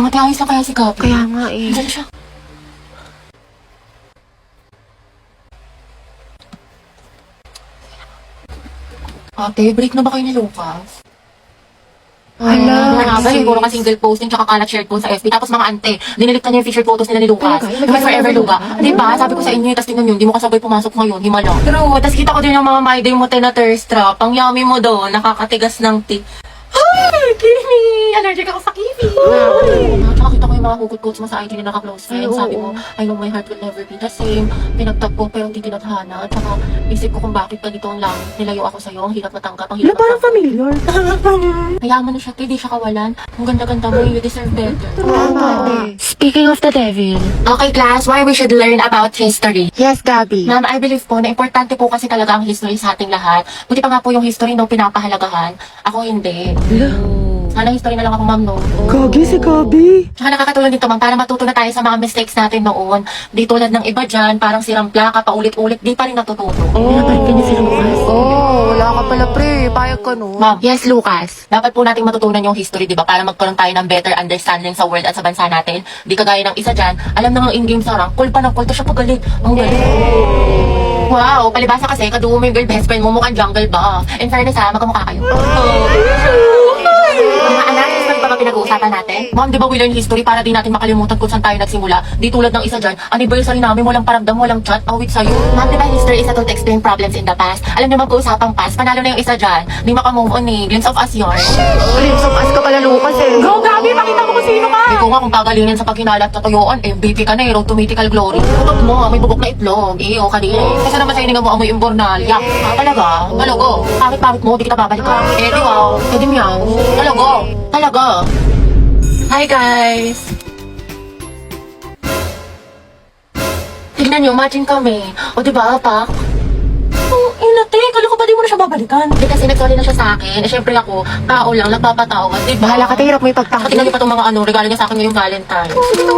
Mga tiyayos lang kaya si Gabi. Kaya nga eh. Diyan siya. Ate, break na ba kayo ni Lucas? Hala. Nga ba, siguro ka single posting tsaka kalat shared po sa FB. Tapos mga ante, dinilit na niya yung featured photos nila ni Lucas. Talaga? Yung forever Luga. Diba? Sabi ko sa inyo, tapos tingnan nyo, hindi mo kasabay pumasok ngayon, himala. True, tapos kita ko din yung mga my day mo na thirst trap. Ang yummy mo doon, nakakatigas ng tea. Ay, Kimi! Allergic ako sa kiwi! Tsaka kita ko yung mga hugot quotes mo sa IG ni naka-close friend. Sabi mo, I know my heart will never be the same. Pinagtagpo pero hindi tinadhana. Tsaka isip ko kung bakit ganito ang langit. Nilayo ako sa'yo, ang hirap matanggap, ang hirap Parang familiar. Mayaman na siya, di siya kawalan. Ang ganda-ganda mo, you deserve better. Tama. Speaking of the devil. Okay, class, why we should learn about history. Yes, Gabi. Ma'am, I believe po na importante po kasi talaga ang history sa ating lahat. Buti pa nga po yung history nung pinapahalagahan. Ako hindi. Sana history na lang ako, ma'am, no? Gagi si Gabi. Tsaka nakakatulong dito, ma'am, para matuto na tayo sa mga mistakes natin noon. Di tulad ng iba dyan, parang sirang plaka, paulit-ulit, di pa rin natututo. Pinapalit ka niya si Lucas. Wala ka pala pre. Payag ka no. Ma'am, yes, Lucas. Dapat po nating matutunan yung history, di ba? Para magkaroon tayo ng better understanding sa world at sa bansa natin. Di kagaya ng isa dyan, alam na nga in-game sa rank, cool pa ng cool, to siya pagalit. Ang galing. Wow, palibasa kasi, kadugo mo yung girl best friend mo, mukhang jungle ba? In fairness ha, magkamukha kayo. Mga anak, history pa ba pinag-uusapan natin? Ma'am, di ba we learn history para di natin makalimutan kung saan tayo nagsimula? Di tulad ng isa dyan, anniversary namin, walang paramdam, walang chat, awit sa'yo. Ma'am, di ba history is a tool to explain problems in the past? Alam niyo mag-uusapang past, panalo na yung isa dyan. Di makamove on eh, glimpse of us yun. Glimpse of us ka pala, Lucas eh. Go, Gabi! Pakita mo kung sino ka! Ikaw nga kung pagalingin sa pagkinalat sa tuyuan, MVP ka na eh, road to mythical glory. Tutok mo, may bubok na itlog. Iyo, kanina. Kasi naman sa hininga mo amoy imbornal. Yak, talaga? Talago. Pangit-pangit mo, di kita babalikan. Eh, di wow. Eh, di meow. Talago. Talaga. Hi, guys! Tignan nyo, matching kami. O, di ba, Pak? Inate, kala ko ba di mo na siya babalikan? Di kasi nag-sorry na siya sa akin. Eh, syempre ako, tao lang, nagpapatawad, di ba? Bahala ka, hirap mo Tingnan ipagtakot. niyo pa itong mga regalo niya sa akin ngayong Valentine.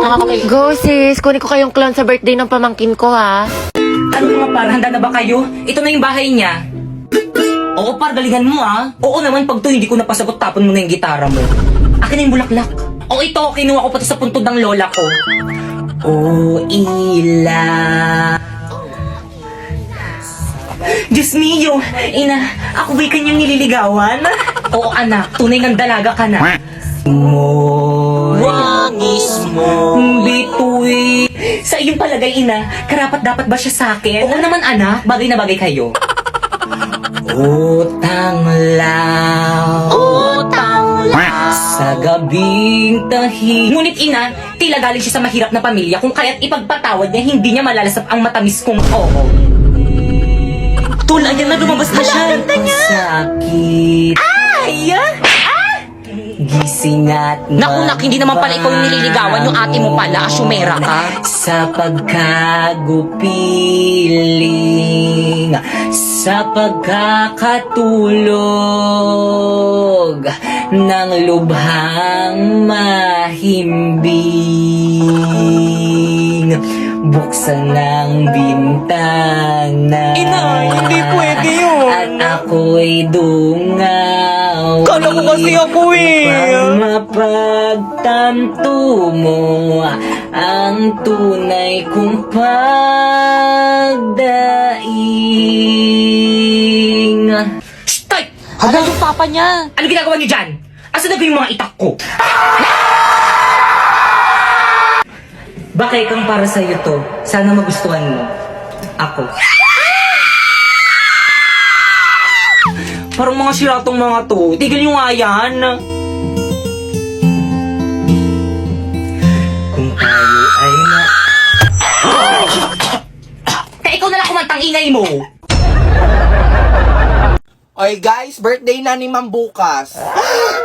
Nakakakay. Go sis, kunin ko kayong clown sa birthday ng pamangkin ko ha. Ano mga par, handa na ba kayo? Ito na yung bahay niya. Oo par, galingan mo ah. Oo naman, pag to hindi ko napasagot, tapon mo na yung gitara mo. Akin na yung bulaklak. O ito, kinuha ko pati sa puntod ng lola ko. Oh, ila. Diyos mio, ina, ako ba'y kanyang nililigawan? Oo anak, tunay ng dalaga ka na. Wangis mo bituy. Sa iyong palagay, ina, karapat dapat ba siya sa akin? Oo naman anak, bagay na bagay kayo. Utang lang, utang lang sa gabing tahi. Ngunit ina, tila galing siya sa mahirap na pamilya, kung kaya't ipagpatawad niya, hindi niya malalasap ang matamis kong oo. Tol, ayan na, lumabas na siya. Ang ganda niya. Sakit. Ay! Gising at Naku, nak, hindi naman pala ikaw yung nililigawan, yung ate mo pala, asyumera ka. sa pagkagupiling, sa pagkakatulog ng lubhang mahimbing. Buksan ng bintana. Inay, hindi pwede yun. At ako'y dungaw. Kala ko kasi ako eh. Upang mapagtanto mo ang tunay kong pagdaing. Shh, tay! Hala yung papa niya. Ano ginagawa niyo dyan? Asa na ba yung mga itak ko? Bakit kang para sa'yo to? Sana magustuhan mo. Ako. Parang mga siratong mga to. Tigil nyo nga yan. Kung tayo ay na... Kaya ikaw na lang kumantang ingay mo. Oy guys, birthday na ni Ma'am bukas.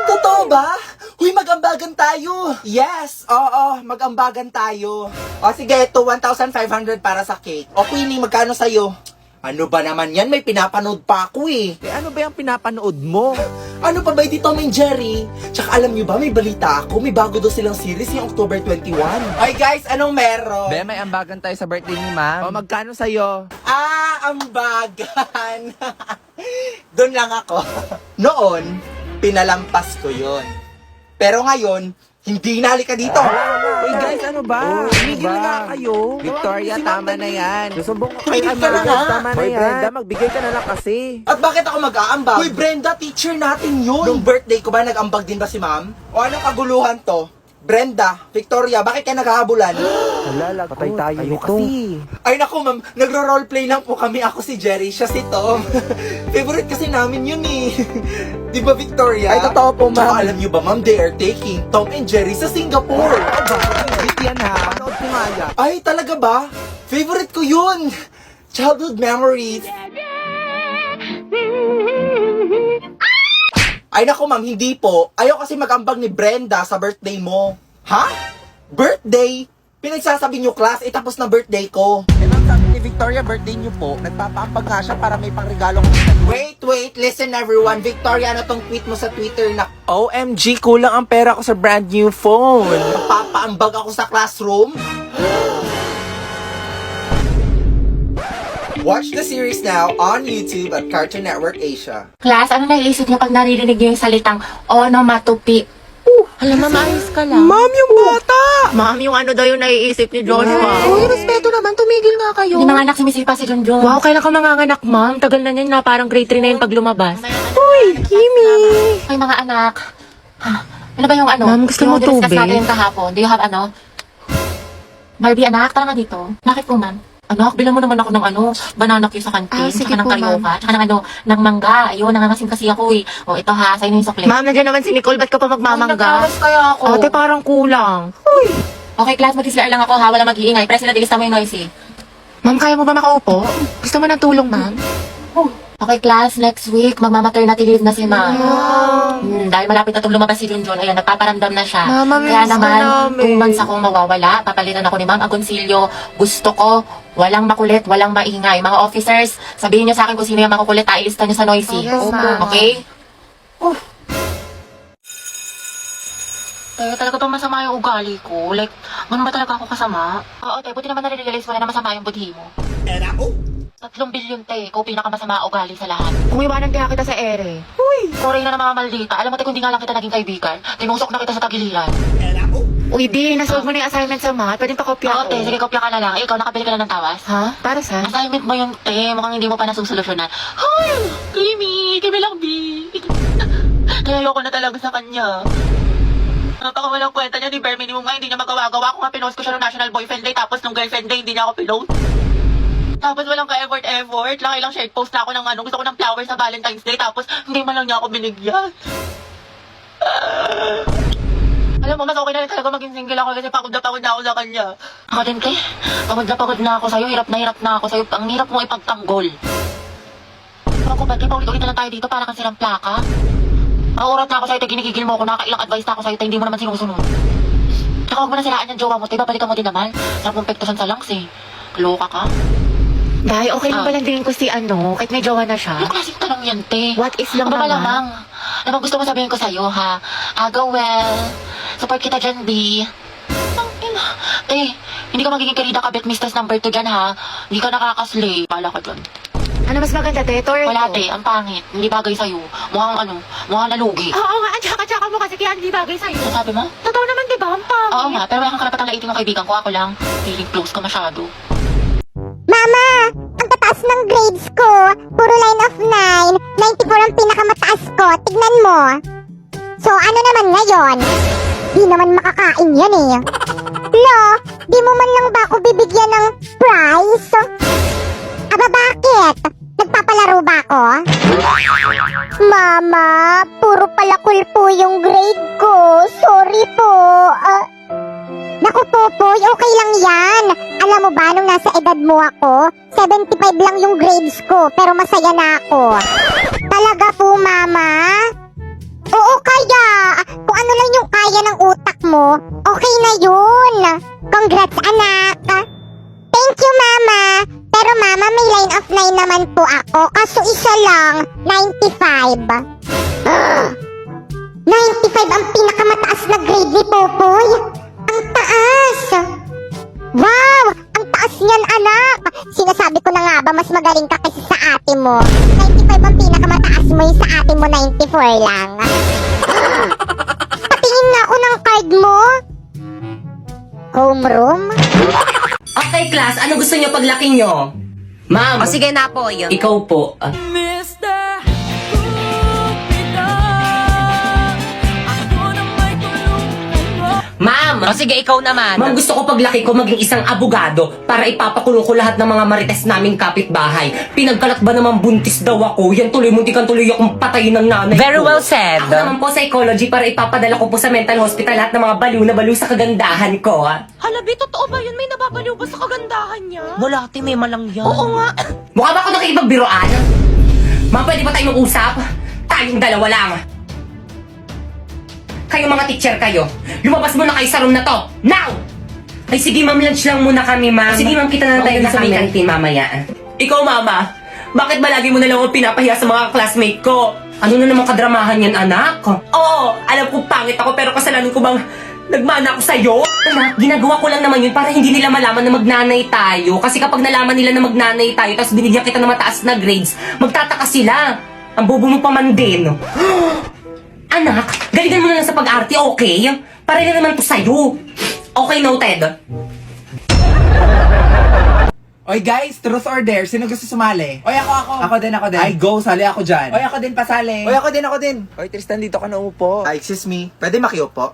Totoo ba? Huy, mag-ambagan tayo. Yes, oo, mag-ambagan tayo. O sige, ito 1,500 para sa cake. O Queenie, magkano sa'yo? Ano ba naman yan? May pinapanood pa ako eh. Ano ba yung pinapanood mo? Ano pa ba di Tom and Jerry? Tsaka alam nyo ba, may balita ako. May bago daw silang series yung October 21. Oy guys, anong meron? Be, may ambagan tayo sa birthday ni ma'am. O, magkano sa'yo? Ambagan. Doon lang ako. Noon, pinalampas ko yon. Pero ngayon, hindi na, halika dito. Uy guys, ano ba? Tumigil na nga kayo. Victoria, tama na yan. Susumbong ko kay Tumigil ka na Amber. nga. Tama na yan. Brenda, magbigay ka na lang kasi. At bakit ako mag-aambag? Uy, Brenda, teacher natin yun. Nung birthday ko ba, nag-ambag din ba si ma'am? O anong kaguluhan to? Brenda, Victoria, bakit kayo naghahabulan? Halala, patay tayo nito. Ay naku ma'am, nagro-roleplay lang po kami. Ako si Jerry, siya si Tom. Favorite kasi namin yun eh. Di ba Victoria? Ay, totoo po, ma'am. Tsaka alam niyo ba ma'am, they are taking Tom and Jerry sa Singapore. Bakit yan ha? Panood ko nga yan. Ay, talaga ba? Favorite ko yun! Childhood memories. Ay naku ma'am, hindi po. Ayaw kasi mag-ambag ni Brenda sa birthday mo. Ha? Birthday? Pinagsasabi niyo class, tapos na birthday ko. Eh ma'am, sabi ni Victoria, birthday niyo po. Nagpapaambag nga siya para may pangregalo ko. Wait, listen everyone. Victoria, ano tong tweet mo sa Twitter na OMG, kulang ang pera ko sa brand new phone. papaambag ako sa classroom? Watch the series now on YouTube at Cartoon Network Asia. Class, ano naiisip niyo pag naririnig niyo yung salitang onomatopoeia? Alam, ma'am, ayos ka lang. Ma'am, yung bata! Ma'am, yung ano daw yung naiisip ni Joshua. Uy, respeto naman, tumigil nga kayo. Hindi mga anak, sumisipa si Junjun. Wow, kailan ka manganganak, ma'am? Tagal na niyan na, parang grade 3 na yun pag lumabas. Uy, Kimi! Ay, mga anak. Ano ba yung ano? Ma'am, gusto mo yung discuss tubig? natin kahapon. Do you have ano? Barbie, anak, tara nga dito. Bakit po, ma'am? Anak, bilang mo naman ako ng ano, banana cue sa kantin, Sige tsaka ng po, karyoka, tsaka ng ano, ng mangga. Ayun, nangangasim kasi ako eh. O, ito ha, sa'yo na yung sukli. Ma'am, nandiyan naman si Nicole. Ba't ka pa magmamangga? Nagkakas kaya ako. Ate, parang kulang. Okay, class, mag-isla lang ako ha, wala mag-iingay. Press na dilista mo yung noisy. Ma'am, kaya mo ba makaupo? Gusto mo ng tulong, ma'am? Okay, class, next week, magmamaternity leave na si ma'am. Dahil malapit na itong lumabas si Junjun, ayan, nagpaparamdam na siya. Mama, Kaya miss ka naman, namin. 2 months akong mawawala, papalitan ako ni Ma'am Agoncillo. Gusto ko, walang makulit, walang maingay. Mga officers, sabihin niyo sa akin kung sino yung makukulit, ilista niyo sa noisy. Yes, ma'am. Okay? Kaya talaga bang masama yung ugali ko? Like, ganun ba talaga ako kasama? Oo, te, buti naman nare-realize mo na masama yung budhi mo. 3 bilyon, te. Ikaw pinakamasama ugali sa lahat. Kung iwanan kaya kita sa ere. Sorry na mga maldita. Alam mo, te, kung di nga lang kita naging kaibigan, tinusok na kita sa tagiliran. Uy, di, nasolve mo na yung assignment sa math. Pwedeng pakopya Oo, ko. te, sige, kopya ka na lang. Ikaw, nakabili ka na ng tawas? Ha? Para sa? Assignment mo yung te, mukhang hindi mo pa nasusolusyonan. Hoy! Kimi lang, B. Kaya ayoko na talaga sa kanya. Napakawalang kwenta niya, di bare minimum nga, hindi niya magawa-gawa. Kung nga pinost ko siya ng National Boyfriend Day, tapos nung Girlfriend Day, hindi niya ako pinost. Tapos walang ka-effort. Lang share post na ako ng ano, gusto ko ng flowers sa Valentine's Day, tapos hindi man lang niya ako binigyan. Alam mo, mas okay na rin talaga maging single ako kasi pagod na ako sa kanya. Ako din, te. Pagod na ako sa'yo. Hirap na ako sa'yo. Ang hirap mo ipagtanggol. Ako ba, te? Paulit-ulit na lang tayo dito para kasi ng plaka. Nauurat na ako sa'yo, te. Ginigigil mo ako. Nakailang advice na ako sa'yo, te. Hindi mo naman sinusunod. Tsaka huwag mo na siraan yung jowa mo, te. Babalikan mo din naman. Sarap mong pektosan sa langs, eh. Loka ka. Dahil okay lang ba lang din ko si ano, kahit may jowa na siya? Yung klaseng tanong yan, te. What is lang Ano ba naman? malamang? Ano ba gusto mo sabihin ko sa'yo, ha? Go well. Support kita dyan, B. Ang ina. Te, hindi ka magiging karida kabit mistress number 2 dyan, ha? Hindi ka nakakaslay. Pala ka dyan. Ano mas maganda, te? Torre Wala, ko? te. Ang pangit. Hindi bagay sa'yo. Mukhang nalugi. Oo nga, ang tsaka-tsaka mo kasi kaya hindi bagay sa'yo. Ano sabi mo? Totoo naman, di ba? Ang pangit. Oo nga, pero wala kang karapatang laitin ng kaibigan ko. Ako lang. Feeling close ka masyado. Mama, ang tataas ng grades ko. Puro line of 9. 94 ang pinakamataas ko. Tignan mo. So, ano naman ngayon? Di naman makakain yan eh. Lo, di mo man lang ba ako bibigyan ng prize? Aba, bakit? Nagpapalaro ba ako? Mama, puro palakul po yung grade ko. Sorry po. Naku, Popoy, okay lang yan. Alam mo ba, nung nasa edad mo ako, 75 lang yung grades ko, pero masaya na ako. Talaga po, Mama? Oo, kaya. Kung ano lang yung kaya ng utak mo, okay na yun. Congrats, anak. Thank you, Mama. Pero Mama, may line of 9 naman po ako, kaso isa lang, 95. 95 ang pinakamataas na grade ni Popoy. Ang taas! Wow! Ang taas niyan, anak! Sinasabi ko na nga ba, mas magaling ka kasi sa ate mo. 95 ang pinakamataas mo, yung sa ate mo 94 lang. Patingin nga card mo? Homeroom? Okay, class, ano gusto niyo paglaki niyo? Ma'am, O sige na po, yun. ikaw po. Ma'am! O sige, ikaw naman. Ma'am, gusto ko paglaki ko maging isang abogado para ipapakulong ko lahat ng mga marites naming kapitbahay. Pinagkalat ba naman buntis daw ako? Yan tuloy, muntikan tuloy akong patayin ng nanay ko. Very well said. Ako naman po psychology para ipapadala ko po sa mental hospital lahat ng mga baliw na baliw sa kagandahan ko. Halabi, totoo ba yun? May nababaliw ba sa kagandahan niya? Wala, ate, may malang yan. Oo nga. Mukha ba ako nakikipagbiroan? Ma'am, pwede ba tayong mag-usap? Tayong dalawa lang. Kayong mga teacher kayo, lumabas muna kayo sa room na to. Now! Ay sige ma'am, lunch lang muna kami ma'am. Sige ma'am, kita na tayo sa may kantin mamaya. Ikaw mama, bakit ba lagi mo na lang ako pinapahiya sa mga classmate ko? Ano na naman kadramahan yan anak? Oo, alam ko pangit ako pero kasalanan ko bang nagmana ako sa'yo? Anak, ginagawa ko lang naman yun para hindi nila malaman na magnanay tayo. Kasi kapag nalaman nila na magnanay tayo tapos binigyan kita ng mataas na grades, magtataka sila. Ang bobo mo pa man din. Anak, galigan mo na lang sa pag-arte, okay? Para na naman to sa'yo. Okay, noted. Oy guys, truth or dare? Sino gusto sumali? Oy, ako. Ako din. Ay, go, sali ako dyan. Oy, ako din pasali. Oy, ako din. Oy, Tristan, dito ka na upo. Ay, excuse me. Pwede makiupo?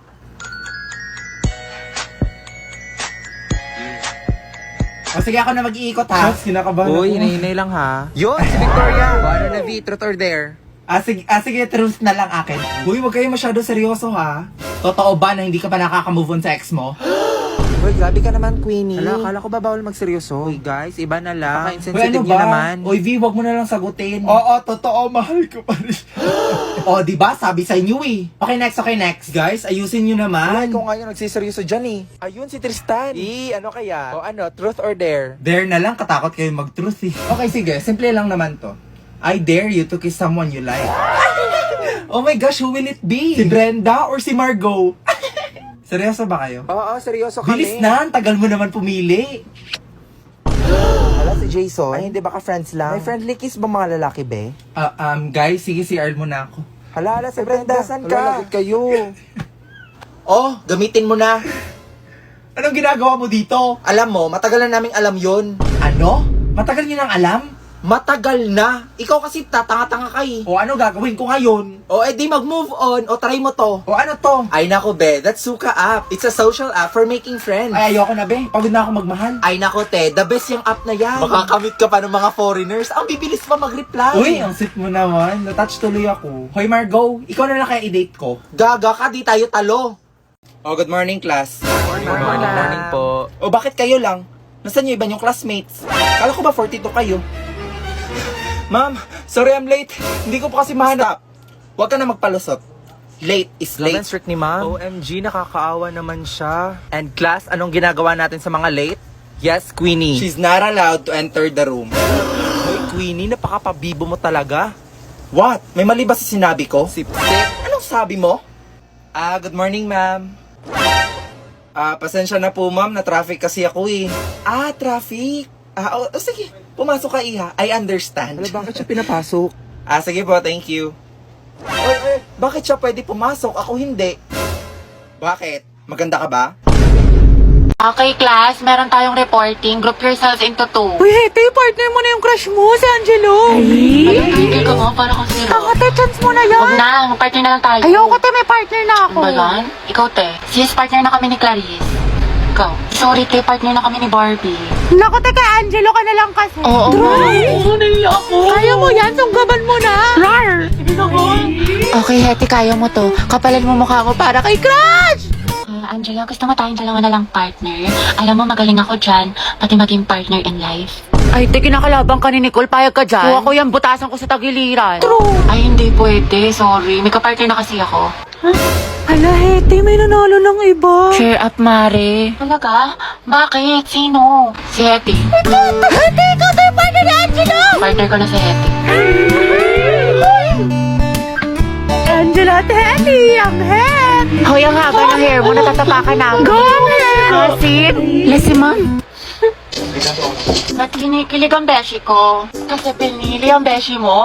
O sige, ako na mag-iikot ha. Kinakabahan Uy, hinay lang ha. Yun, si Victoria. Ano na, V? Truth or dare? Sige, truth na lang akin. Uy, wag kayo masyado seryoso ha. Totoo ba na hindi ka pa nakaka-move on sa ex mo? Uy, grabe ka naman, Queenie. Akala ko ba bawal magseryoso? Uy, guys, iba na lang. Insensitive niyo naman. Uy, V, wag mo na lang sagutin. Oo, totoo, mahal ko pa rin. O, diba? Sabi sa inyo eh. Okay, next. Guys, ayusin nyo naman. Ay, kung nga yung nagsiseryoso dyan eh. Ayun, si Tristan. Ano kaya? O ano, truth or dare? Dare na lang, katakot kayo mag-truth eh. Okay, sige. Simple lang naman to. I dare you to kiss someone you like. Oh my gosh, who will it be? Si Brenda or si Margot? Seryoso ba kayo? Oo, seryoso kami. Bilis na, ang tagal mo naman pumili. Wala si Jason. Ay, hindi baka friends lang? May friendly kiss ba mga lalaki, be? Guys, sige, CR muna ako. Hala, si Brenda, saan ka? Lagot kayo. Oh, gamitin mo na. Anong ginagawa mo dito? Alam mo, matagal na naming alam yon. Ano? Matagal niyo nang alam? Matagal na. Ikaw kasi tatanga-tanga ka eh. O ano gagawin ko ngayon? O edi mag-move on o try mo to. O ano to? Ay nako be, that's Suka app. It's a social app for making friends. Ay ayoko na be, pagod na ako magmahal. Ay nako te, the best yung app na yan. Makakamit ka pa ng mga foreigners. Ang bibilis pa mag-reply. Uy, ang sweet mo naman. Natouch tuloy ako. Hoy Margot, ikaw na lang kaya i-date ko. Gaga ka, di tayo talo. Oh, good morning class. Good morning po. O bakit kayo lang? Nasaan yung iba yung classmates? Kala ko ba 42 kayo? Ma'am, sorry I'm late. Hindi ko pa kasi mahanap. Huwag ka na magpalusot. Late is Late. late. Strict ni ma'am. OMG, nakakaawa naman siya. And class, anong ginagawa natin sa mga late? Yes, Queenie. She's not allowed to enter the room. Hoy, Queenie, napakapabibo mo talaga. What? May mali ba sa sinabi ko? Sip-sip. Anong sabi mo? Good morning ma'am. Pasensya na po ma'am, na traffic kasi ako eh. Traffic. Sige. Pumasok ka iha. I understand. Wala, bakit siya pinapasok? Sige po, thank you. Oy, bakit siya pwede pumasok? Ako hindi. Bakit? Maganda ka ba? Okay, class, meron tayong reporting. Group yourselves into 2. Uy, Hete, partner mo na yung crush mo, si Angelo. Hindi ka nga, para kasi Ate, chance mo na yan. Huwag na, mag-partner na lang tayo. Ayoko, te, may partner na ako. Ano ba yan? Ikaw, te. Sis, partner na kami ni Clarice. Ikaw. Sorry, te, partner na kami ni Barbie. Naku, te, kay Angelo ka na lang kasi. Oo. Naiya ako. Kaya mo yan, sunggaban mo na. Rar! Okay, Heti, kaya mo to. Kapalan mo mukha mo para kay Crush! Angela, gusto mo tayong dalawa na lang partner? Alam mo, magaling ako dyan, pati maging partner in life. Ay, te, kinakalabang ka ni Nicole. Payag ka dyan. Kuha ko yung butasan ko sa tagiliran. Ay, hindi pwede. Sorry. May kapartner na kasi ako. Ala, Hete, may nanalo ng iba. Cheer up, Mare. Talaga? Bakit? Sino? Si Hetty. Hete, ikaw tayo partner ni Angelo! Partner ko na si Hetty. Angelo at Hete, ang head! Hoy, ang haba ng hair mo. Natatapakan na. Go, head! Proceed. Lesi, ma'am. Ba't kinikilig ang beshi ko? Kasi pinili ang beshi mo.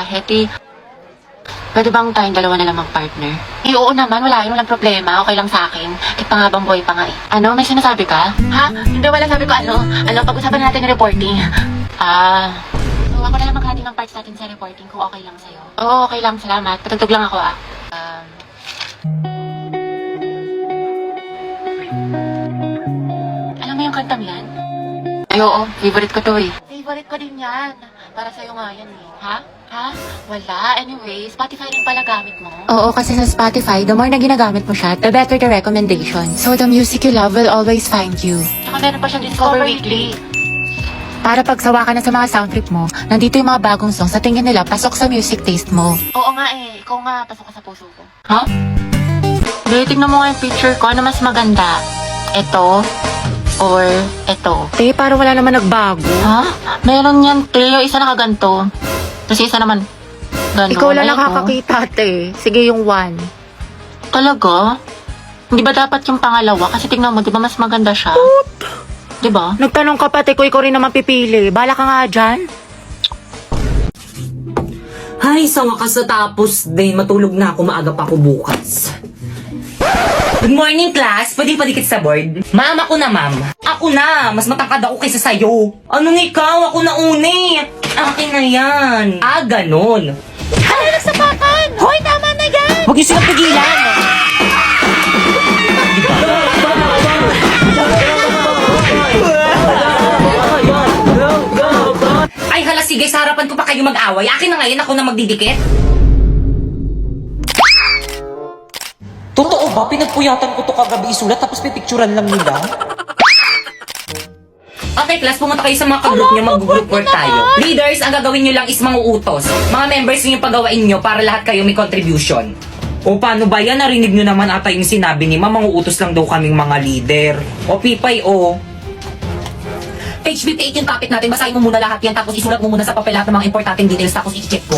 Hetty. Pwede bang tayong dalawa na lang mag-partner? Eh, oo naman. Walang problema. Okay lang sa akin. Kita nga bang boy pa nga eh. Ano? May sinasabi ka? Ha? Hindi, wala sabi ko ano. Pag-usapan natin yung reporting. So, ako na lang maghati ng parts natin sa reporting kung okay lang sa'yo. Oo, okay lang. Salamat. Patugtog lang ako Alam mo yung kantang yan? Ay, oo. Favorite ko to eh. Favorite ko din yan. Para sa'yo nga yan eh. Ha? Wala. Anyway, Spotify rin pala gamit mo. Oo, kasi sa Spotify, the more na ginagamit mo siya, the better the recommendation. So, the music you love will always find you. Tsaka meron pa siyang Discover Weekly. Para pagsawa ka na sa mga sound trip mo, nandito yung mga bagong songs sa tingin nila pasok sa music taste mo. Oo nga eh. Ikaw nga, pasok ka sa puso ko. Ha? Hindi, tignan mo nga yung picture ko. Ano mas maganda? Ito or ito? Te, parang wala naman nagbago. Ha? Meron yan, te. Yung isa nakaganto. Tapos isa naman, gano'n. Ikaw lang Ayun, nakakakita, te. Sige, yung one. Talaga? Hindi ba dapat yung pangalawa? Kasi tingnan mo, di ba mas maganda siya? Di ba? Nagtanong ka pa, te, ko ikaw rin naman pipili. Bala ka nga dyan. Ay, sa wakas natapos din. Matulog na ako, maaga pa ako bukas. Good morning, class. Pwede padikit sa board? Ma'am, ako na, ma'am. Ako na. Mas matangkad ako kaysa sa'yo. Anong ikaw? Ako na uni. Akin na yan. Ganon. Ano nagsapakan? Hoy, tama na yan! Huwag niyo silang pigilan. Ay, hala, sige. Sa harapan ko pa kayo mag-away. Akin na ngayon. Ako na magdidikit. Totoo ba? Pinagpuyatan ko to kagabi isulat tapos pipicturan lang nila? Okay, class, pumunta kayo sa mga ka-group nyo, mag-group work tayo. Leaders, ang gagawin nyo lang is manguutos. Mga members nyo yung pagawain nyo para lahat kayo may contribution. O paano ba yan? Narinig nyo naman ata yung sinabi ni Ma'am, manguutos lang daw kaming mga leader. O Pipay, o. Page 58 yung topic natin, basahin mo muna lahat yan, tapos isulat mo muna sa papel lahat ng mga importanteng details, tapos i-check ko.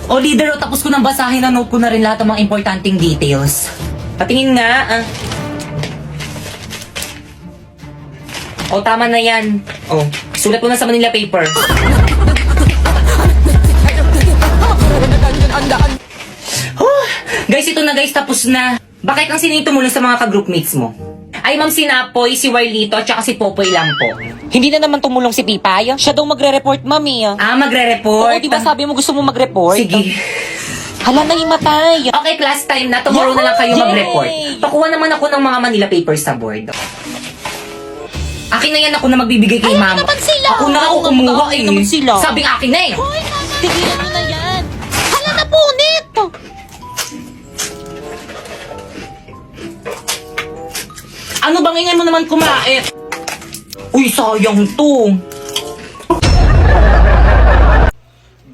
O leader, o tapos ko nang basahin, na note ko na rin lahat ng mga importanteng details. Patingin nga, O, tama na yan. O, sulat mo na sa Manila paper. Guys, ito na guys, tapos na. Bakit ang sino yung tumulong sa mga ka-groupmates mo? Ay, Ma'am Sinapoy, si Warlito, at saka si Popoy lang po. Hindi na naman tumulong si Pipay. Siya daw magre-report, mami. Magre-report? Oo, di ba sabi mo gusto mo mag-report? Sige. Hala na himatay. Okay, class time na. Tomorrow na lang kayo Yay! mag-report. Pakuha naman ako ng mga Manila papers sa board. Akin na yan, ako na magbibigay kay Ma'am. naman sila. Ako na ako Oo, kumuha mag-aaway eh. naman sila. Sabing akin na eh. Hoy, mama. Tigilan mo na yan. Hala na punit. Ano bang ingay mo naman kumain? Uy, sayang to.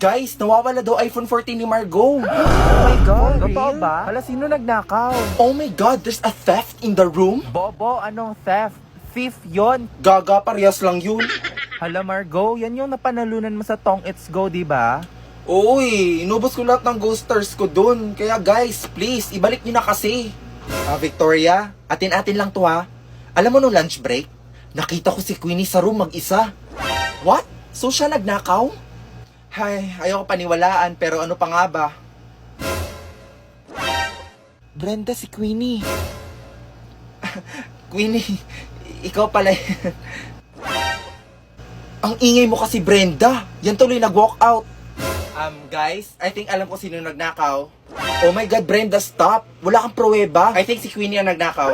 Guys, nawawala daw iPhone 14 ni Margot. Oh my God, totoo ba? Hala, sino nagnakaw? Oh my God, there's a theft in the room? Bobo, anong theft? Thief yon. Gaga, parehas lang yun. Hala, Margo, yan yung napanalunan mo sa Tong It's Go, di ba? Uy, inubos ko lahat ng Ghosters ko dun. Kaya guys, please, ibalik nyo na kasi. Victoria, atin-atin lang to ha. Alam mo nung lunch break, nakita ko si Queenie sa room mag-isa. What? So siya nagnakaw? Hay, ayoko paniwalaan, pero ano pa nga ba? Brenda, si Queenie. Queenie, ikaw pala. Ang ingay mo kasi, Brenda. Yan tuloy nag-walk out. Guys, I think alam ko sino nagnakaw. Oh my God, Brenda, stop. Wala kang pruweba. I think si Queenie ang nagnakaw.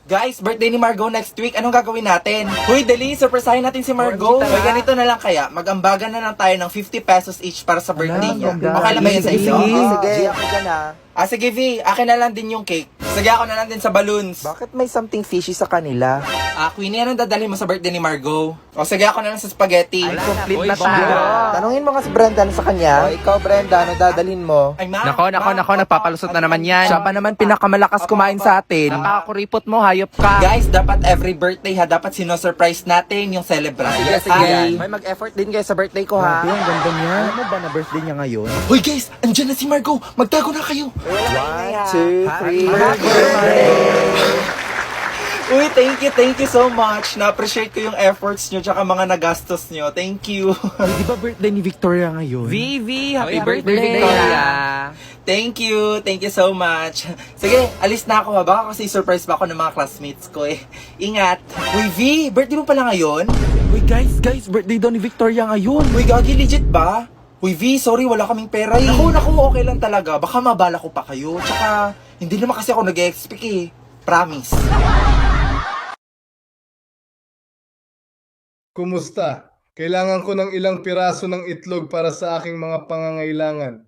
Guys, birthday ni Margot next week. Anong gagawin natin? Huy, dali, surprisehin natin si Margot. May ganito na lang kaya. Mag-ambagan na lang tayo ng 50 pesos each para sa birthday niya. Okay lang ba yun sa inyo? Sige, ako dyan ah. Sige, V. Akin na lang din yung cake. Sige, ako na lang din sa balloons. Bakit may something fishy sa kanila? Queenie, anong dadalhin mo sa birthday ni Margot? O sige, ako na lang sa spaghetti. Ay, complete na tayo. Tanungin mo nga si Brenda ano sa kanya. Ikaw, Brenda, ano dadalhin mo? Ay, Ma. Nako, napapalusot na naman yan. Siya pa naman pinakamalakas kumain sa atin. Nakakuripot mo, hayop ka. Guys, dapat every birthday ha, dapat sino-surprise natin yung celebrant. Sige. May mag-effort din guys sa birthday ko ha. Ang ganda niya. Alam mo ba na birthday niya ngayon? Hoy guys, andyan na si Margot. Magtago na kayo. 1, 2, 3. Uy, thank you so much. Na-appreciate ko yung efforts nyo tsaka mga nagastos nyo. Thank you. Di ba birthday ni Victoria ngayon? Vivi, happy birthday, birthday! Victoria. Thank you so much. Sige, alis na ako ha. Baka kasi surprise pa ako ng mga classmates ko eh. Ingat. Uy, V, birthday mo pala ngayon? Uy, guys, birthday daw ni Victoria ngayon. Uy, gagi, legit ba? Uy, V, sorry, wala kaming pera eh. Naku, okay lang talaga. Baka mabala ko pa kayo. Tsaka, hindi naman kasi ako nag-expect eh. Promise. Kumusta? Kailangan ko ng ilang piraso ng itlog para sa aking mga pangangailangan.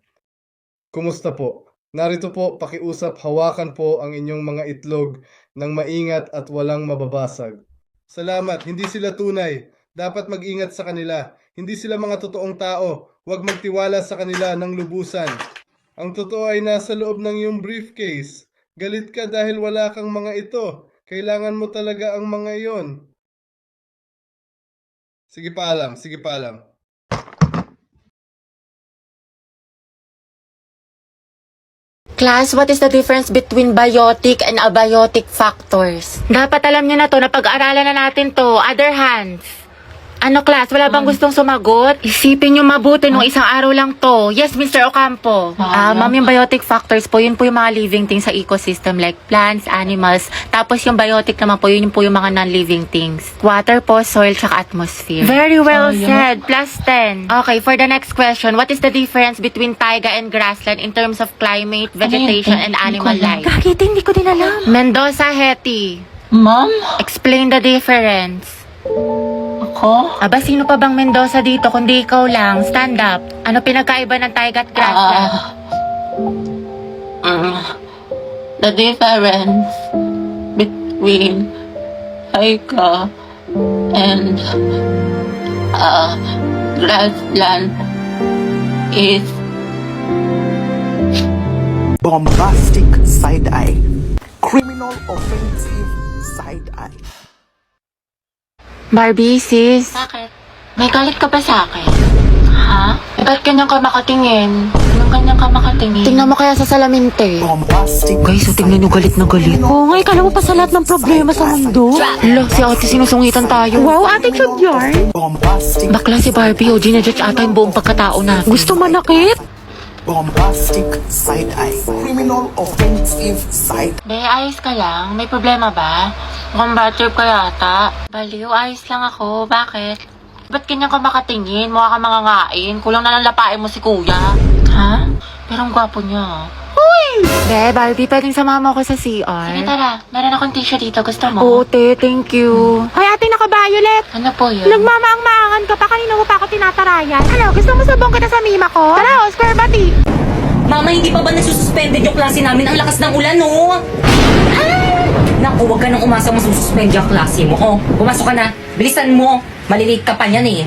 Kumusta po? Narito po, pakiusap, hawakan po ang inyong mga itlog ng maingat at walang mababasag. Salamat, hindi sila tunay. Dapat mag-ingat sa kanila. Hindi sila mga totoong tao. Huwag magtiwala sa kanila ng lubusan. Ang totoo ay nasa loob ng iyong briefcase. Galit ka dahil wala kang mga ito. Kailangan mo talaga ang mga iyon. Sige paalam. Class, what is the difference between biotic and abiotic factors? Dapat alam niyo na to, napag-aralan na natin to. Other hands. Ano class, wala bang gustong sumagot? Isipin niyo mabuti nung isang araw lang to. Yes, Mr. Ocampo. Ma'am, yung biotic factors po, yun po yung mga living things sa ecosystem like plants, animals. Tapos yung biotic naman po, yun po yung mga non-living things. Water po, soil, tsaka atmosphere. Very well said. Plus 10. Okay, for the next question, what is the difference between taiga and grassland in terms of climate, vegetation, and animal life? Kakita, hindi ko din alam. Mendoza, Hetty. Ma'am? Explain the difference. Ako? Aba, sino pa bang Mendoza dito kundi ikaw lang? Stand up. Ano pinagkaiba ng taiga at grassland? The difference between taiga and grassland is Bombastic side-eye. Criminal offensive side-eye. Barbie, sis. Bakit? May galit ka ba sa akin? Ha? Ba't ganyan ka makatingin? Anong ganyan ka makatingin? Tingnan mo kaya sa salamin, te. Bombastic. Guys, tingnan nyo galit na galit. Oo nga, ikala mo pa sa lahat ng problema sa mundo. Lo, si ate sinusungitan tayo. Wow, attitude yarn. Bombastic. Bakla si Barbie, o ginajudge ata yung buong pagkatao natin. Gusto manakit? Bombastic side-eye. Criminal offensive side. Be, ayos ka lang? May problema ba? Mukhang bad trip ka yata. Baliw, ayos lang ako. Bakit? Ba't ganyan ka makatingin? Mukha ka mangangain. Kulang na lang lapain mo si kuya. Ha? Pero ang gwapo niya. Uy! Be, Barbie, pwedeng samahan mo ako sa CR? Sige, tara. Meron akong tissue dito. Gusto mo? Oo, te, thank you. Ay, ate, naka-violet. Ano po yun? Nagmamaang-maangan ka pa. Kanina mo pa ako tinatarayan. Ano, gusto mo sabong kita sa mima ko? Tara, square bati. Mama, hindi pa ba nagsususpended yung klase namin? Ang lakas ng ulan, no? Naku, huwag ka nang umasa masususpend yung klase mo. Oh, pumasok ka na. Bilisan mo. Malilate ka pa niyan eh.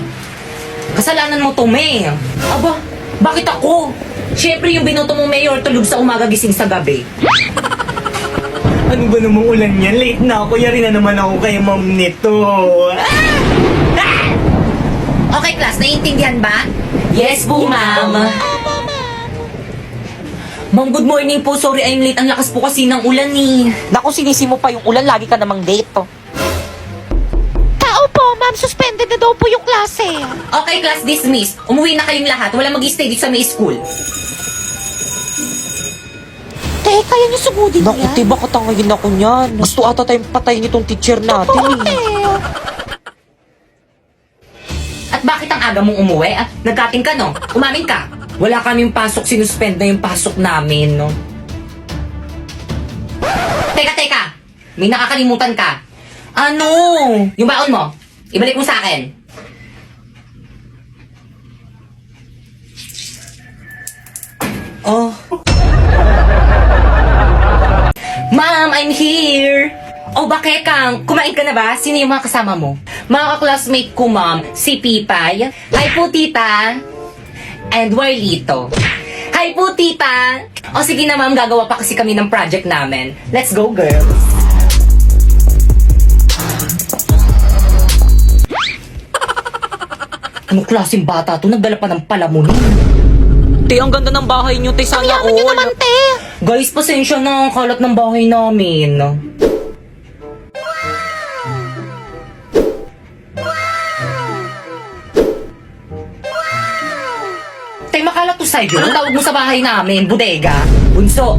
Kasalanan mo to, May. Aba, bakit ako? Siyempre yung binoto mo, Mayor, tulog sa umaga, gising sa gabi. Ano ba namang ulan yan? Late na ako. Yari na naman ako kay ma'am nito. Okay, class, naiintindihan ba? Yes po, ma'am. Ma'am, good morning po. Sorry, I'm late. Ang lakas po kasi ng ulan eh. Naku, sinisi mo pa yung ulan, lagi ka namang late. Tao po, ma'am, suspended na daw po yung klase. Okay, class dismissed. Umuwi na kayong lahat. Wala mag-stay dito sa may school. Te, kaya niyo sugudin Naku, yan? te, baka tangayin ako niyan. Gusto ata tayong patayin itong teacher natin. At bakit ang aga mong umuwi? Ah, nagkating ka, no? Umamin ka. Wala kaming pasok, sinuspend na yung pasok namin, no? Teka! May nakakalimutan ka. Ano? Yung baon mo, ibalik mo sa akin. Oh. Ma'am, I'm here! Oh, bakit Kang? Kumain ka na ba? Sino yung mga kasama mo? Mga ka-classmate ko, ma'am. Si Pipay. Hi po, tita. And Warlito. Hi po, tita. O sige na, ma'am. Gagawa pa kasi kami ng project namin. Let's go, girls. Anong klaseng bata to? Nagdala pa ng palamunin. Te, ang ganda ng bahay niyo, te. Sana Yaman niyo naman, te. Guys, pasensya na. Kalat ng bahay namin. makalat to sa'yo? Anong tawag mo sa bahay namin? Bodega? Bunso?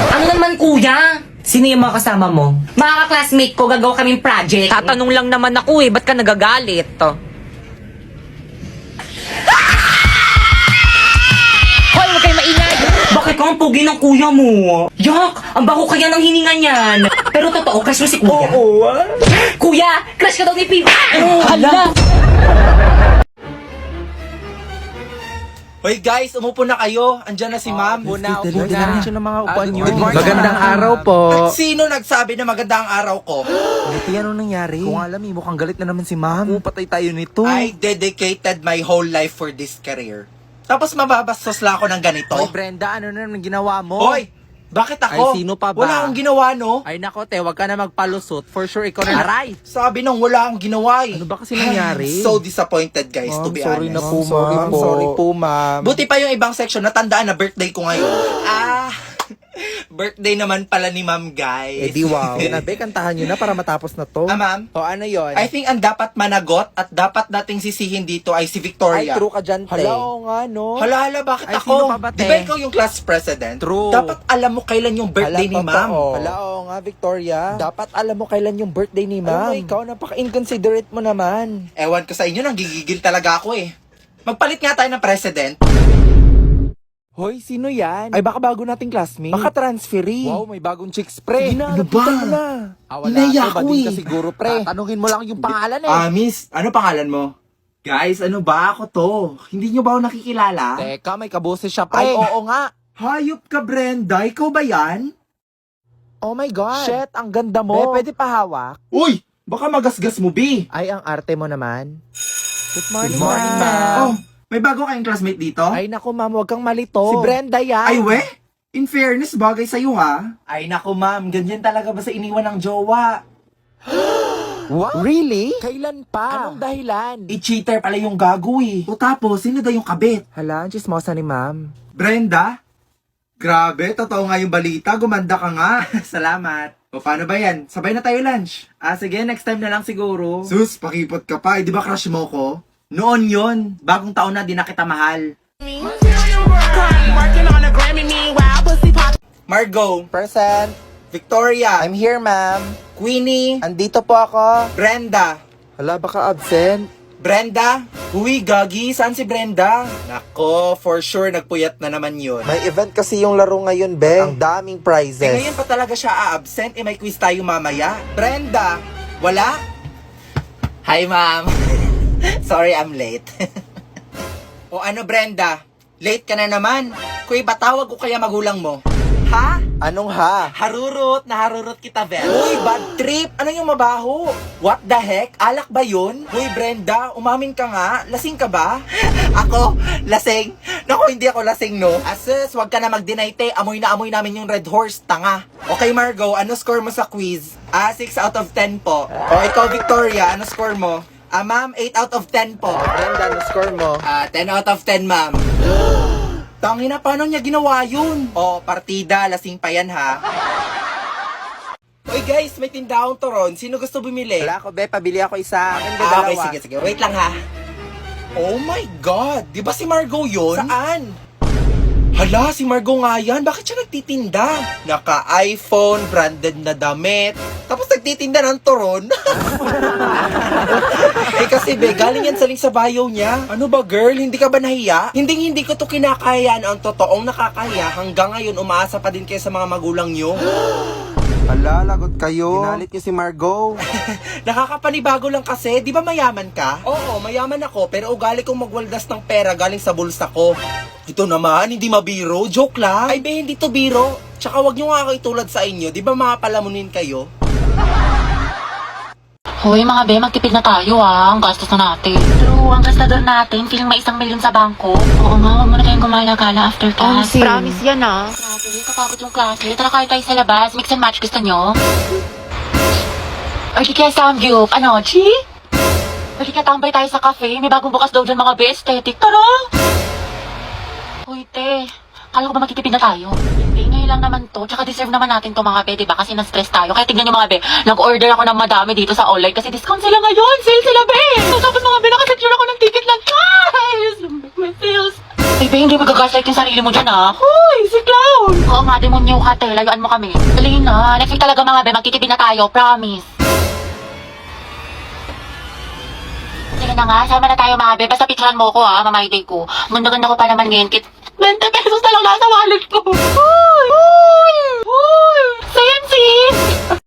Ano naman kuya? Sino yung mga kasama mo? Mga classmate ko, gagawa kaming project. Tatanong lang naman ako eh, ba't ka nagagalit? Hoy, huwag kayo maingay! Bakit ka ang pugi ng kuya mo? Yak! Ang bako kaya ng hininga niyan. Pero totoo, crush mo si kuya? Oo. Kuya, crush ka daw ni Pipa! Hala! Hoy guys, umupo na kayo. Andyan na si ma'am. Upo na siya ng mga upuan nyo. Good morning, Magandang ma'am. araw po. At sino nagsabi na maganda ang araw ko? Buti ano nangyari? Kung alam mukhang galit na naman si ma'am. Patay tayo nito. I dedicated my whole life for this career. Tapos mababastos lang ako ng ganito. Hoy Brenda, ano na naman ginawa mo? Hoy! Bakit ako? Ay, sino pa ba? Wala akong ginawa, no? Ay nako, te, wag ka na magpalusot. For sure, ikaw na aray. Sabi nung wala akong ginawa eh. Ano ba kasi nangyari? I'm so disappointed guys, to be sorry honest. na po, ma'am. Sorry po, ma'am. Buti pa yung ibang section, natandaan na birthday ko ngayon. Birthday naman pala ni ma'am, guys. Eh di wow. Sinabi, kantahan nyo na para matapos na to. Ma'am? O ano yon? I think ang dapat managot at dapat nating sisihin dito ay si Victoria. Ay, true ka dyan, te. Hala, oo nga, no? Hala, bakit Ay, ako? sino pa ba, Di te? ba ikaw yung class president? True. Dapat alam mo kailan yung birthday ni ma'am. Hala, oo nga, Victoria. Dapat alam mo kailan yung birthday ni ma'am. Ay, ikaw, napaka-inconsiderate mo naman. Ewan ko sa inyo, nanggigigil talaga ako eh. Magpalit nga tayo ng president. Hoy, sino yan? Ay, baka bago nating classmate. Baka transferee. Wow, may bagong chicks, pre. Sige na, Ano ba? lapitan mo na. Wala Inaya to, ako bading eh. ka siguro, pre. Tatanungin mo lang yung pangalan eh. Miss, ano pangalan mo? Guys, ano ba ako to? Hindi nyo ba ako nakikilala? Teka, may kaboses siya, pre. Ay, oo nga. Hayop ka, Brenda. Ikaw ba yan? Oh my God. Shit, ang ganda mo. Pwede pa hawak? Uy! Baka magasgas mo, B. Ay, ang arte mo naman. Good morning, Oh, may bago kayong classmate dito? Ay, naku, ma'am, huwag kang malito. Si Brenda yan. Ay, we? In fairness, bagay sa'yo, ha? Ay, naku, ma'am. Ganyan talaga ba sa iniwan ng jowa? What? Really? Kailan pa? Anong dahilan? I-cheater pala yung gago, eh. O tapos, sino daw yung kabit? Hala, ang chismosa ni ma'am. Brenda? Grabe, totoo nga yung balita. Gumanda ka nga. Salamat. O paano ba yan? Sabay na tayo lunch. Sige, next time na lang siguro. Sus, pakipot ka pa. Di ba crush mo ko? Noon yon, bagong taon na di na kita mahal. Margo, Present. Victoria, I'm here, ma'am. Queenie, Andito po ako. Brenda. Hala, baka absent. Brenda? Uy, gagi, saan si Brenda? Nako, for sure nagpuyat na naman yun. May event kasi yung laro ngayon, be. Ang daming prizes. Ngayon pa talaga siya a-absent, may quiz tayo mamaya. Brenda, wala? Hi, ma'am. Sorry, I'm late. O ano, Brenda? Late ka na naman. Kuy, batawag ko kaya magulang mo? Ha? Anong ha? Naharurot kita, Vel. Uy, bad trip. Ano yung mabaho? What the heck? Alak ba yun? Uy, Brenda, umamin ka nga. Lasing ka ba? Ako? Lasing? Naku, hindi ako lasing, no? Asus, wag ka na mag-deny, te. Amoy na amoy namin yung Red Horse, tanga. Okay, Margo, ano score mo sa quiz? 6 out of 10 po. O, ikaw, Victoria, ano score mo? Ma'am, 8 out of 10 po. Brenda, ano score mo? 10 out of 10, ma'am. Tangina, paano niya ginawa yun? O, partida, lasing pa yan, ha? Uy, guys, may tindahong turon. Sino gusto bumili? Wala ko, be. Pabili ako isa. Akin, be, Okay, dalawa. sige. Wait lang, ha? Oh my God! Di ba si Margo yun? Saan? Hala, si Margo nga yan. Bakit siya nagtitinda? Naka-iPhone, branded na damit. Tapos nagtitinda ng turon. Kasi be, galing yan sa link sa bio niya. Ano ba girl, hindi ka ba nahiya? Hindi ko to kinakaya na ang totoong nakakaya. Hanggang ngayon, umaasa pa din kayo sa mga magulang nyo. Hala, lagot kayo. Ginalit niyo si Margo. Nakakapanibago lang kasi, di ba mayaman ka? Oo, mayaman ako, pero ugali kong magwaldas ng pera galing sa bulsa ko. Ito naman, hindi mabiro, joke lang. Ay be, hindi to biro. Tsaka wag nyo nga ako itulad sa inyo, di ba mga palamunin kayo? Hoy mga be, magtipid na tayo Ang gastos na natin. True, ang gastador natin, feeling may 1 milyon sa bangko. Oo nga, huwag muna tayong gumala-gala after class. Promise yan Grabe, kapagod yung klase. Tara kayo tayo sa labas. Mix and match, gusto nyo? Or di kaya Samgyup. Ano, Chi? Or di kaya tambay tayo sa cafe. May bagong bukas daw dyan mga be, aesthetic. Tara! Hoy, te. Kala ko ba magtitipid na tayo? Hindi, ngayon lang naman to. Tsaka deserve naman natin to mga be, diba? Kasi na-stress tayo. Kaya tignan nyo mga be, nag-order ako ng madami dito sa online kasi discount sila ngayon. Sale sila be! So, tapos mga be, nakasecure ako ng ticket lang. Guys! May sales. Ay be, hindi magagaslight yung sarili mo dyan ha. Hoy, si Clown! Oo nga, demonyo ka te. Layuan mo kami. Dali na. Next week talaga mga be, magtitipid na tayo. Promise. Sige na nga, sama na tayo mga be. Basta picturean mo ko ha, mamay day ko. Ganda-ganda ko pa naman ngayon. 20 pesos na lang nasa wallet ko. Hoy! Hoy! Hoy! Sensi!